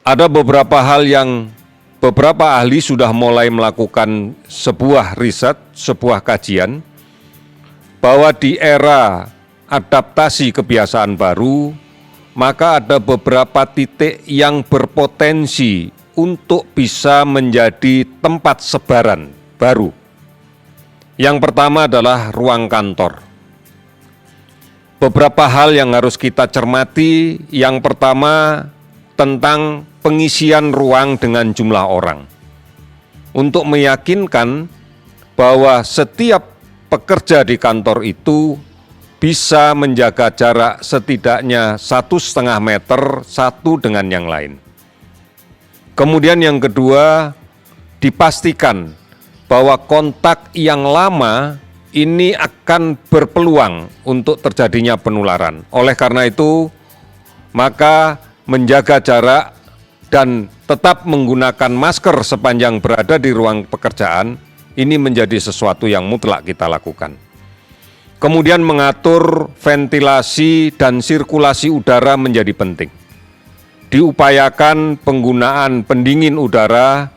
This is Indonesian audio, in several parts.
Ada beberapa hal yang beberapa ahli sudah mulai melakukan sebuah riset, sebuah kajian, bahwa di era adaptasi kebiasaan baru, maka ada beberapa titik yang berpotensi untuk bisa menjadi tempat sebaran baru. Yang pertama adalah ruang kantor. Beberapa hal yang harus kita cermati. Yang pertama tentang pengisian ruang dengan jumlah orang. Untuk meyakinkan bahwa setiap pekerja di kantor itu bisa menjaga jarak setidaknya 1,5 meter satu dengan yang lain. Kemudian yang kedua, dipastikan bahwa kontak yang lama ini akan berpeluang untuk terjadinya penularan. Oleh karena itu, maka menjaga jarak dan tetap menggunakan masker sepanjang berada di ruang pekerjaan, ini menjadi sesuatu yang mutlak kita lakukan. Kemudian mengatur ventilasi dan sirkulasi udara menjadi penting. Diupayakan penggunaan pendingin udara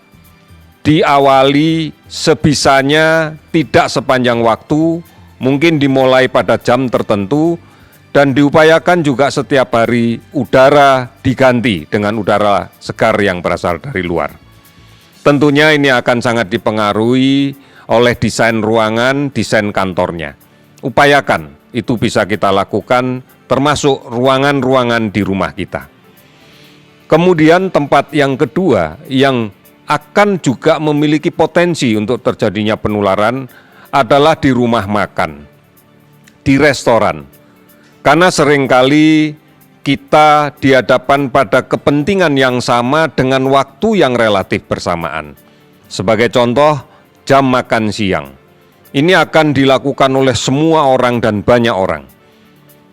diawali sebisanya tidak sepanjang waktu, mungkin dimulai pada jam tertentu, dan diupayakan juga setiap hari udara diganti dengan udara segar yang berasal dari luar. Tentunya ini akan sangat dipengaruhi oleh desain ruangan, desain kantornya. Upayakan itu bisa kita lakukan termasuk ruangan-ruangan di rumah kita. Kemudian tempat yang kedua yang akan juga memiliki potensi untuk terjadinya penularan adalah di rumah makan, di restoran. Karena seringkali kita dihadapkan pada kepentingan yang sama dengan waktu yang relatif bersamaan. Sebagai contoh, jam makan siang. Ini akan dilakukan oleh semua orang dan banyak orang.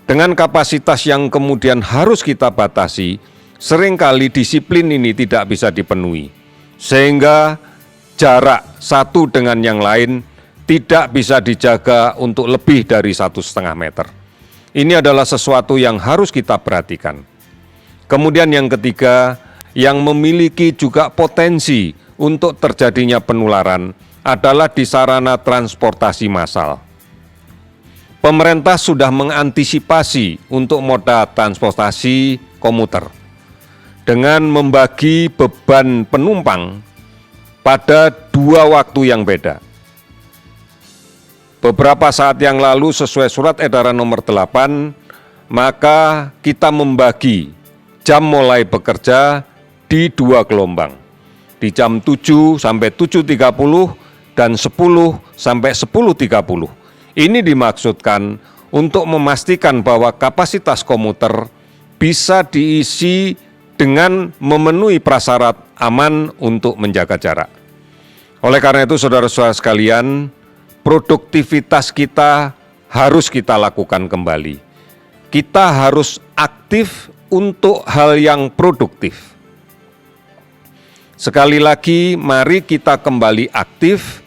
Dengan kapasitas yang kemudian harus kita batasi, seringkali disiplin ini tidak bisa dipenuhi. Sehingga jarak satu dengan yang lain tidak bisa dijaga untuk lebih dari 1,5 meter. Ini adalah sesuatu yang harus kita perhatikan. Kemudian yang ketiga, yang memiliki juga potensi untuk terjadinya penularan adalah di sarana transportasi massal. Pemerintah sudah mengantisipasi untuk moda transportasi komuter dengan membagi beban penumpang pada 2 waktu yang beda. Beberapa saat yang lalu sesuai surat edaran nomor 8, maka kita membagi jam mulai bekerja di 2 gelombang. Di jam 7 sampai 7.30 dan 10 sampai 10.30. Ini dimaksudkan untuk memastikan bahwa kapasitas komuter bisa diisi dengan memenuhi prasyarat aman untuk menjaga jarak. Oleh karena itu, saudara-saudara sekalian, produktivitas kita harus kita lakukan kembali. Kita harus aktif untuk hal yang produktif. Sekali lagi, mari kita kembali aktif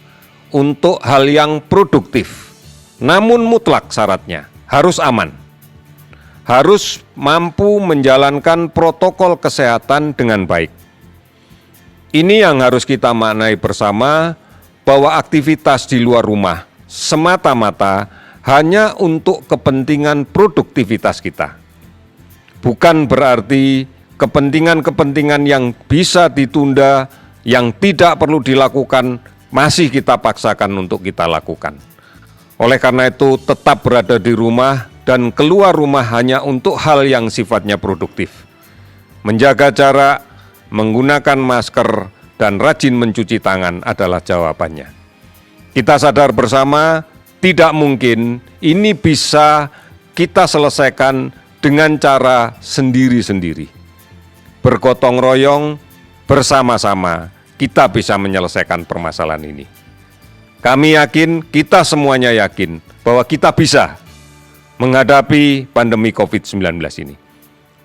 untuk hal yang produktif. Namun mutlak syaratnya harus aman. Harus mampu menjalankan protokol kesehatan dengan baik. Ini yang harus kita maknai bersama, bahwa aktivitas di luar rumah semata-mata hanya untuk kepentingan produktivitas kita. Bukan berarti kepentingan-kepentingan yang bisa ditunda, yang tidak perlu dilakukan, masih kita paksakan untuk kita lakukan. Oleh karena itu, tetap berada di rumah dan keluar rumah hanya untuk hal yang sifatnya produktif. Menjaga jarak, menggunakan masker, dan rajin mencuci tangan adalah jawabannya. Kita sadar bersama, tidak mungkin ini bisa kita selesaikan dengan cara sendiri-sendiri. Bergotong royong, bersama-sama, kita bisa menyelesaikan permasalahan ini. Kami yakin, kita semuanya yakin, bahwa kita bisa menghadapi pandemi COVID-19 ini.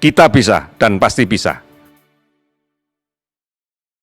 Kita bisa dan pasti bisa.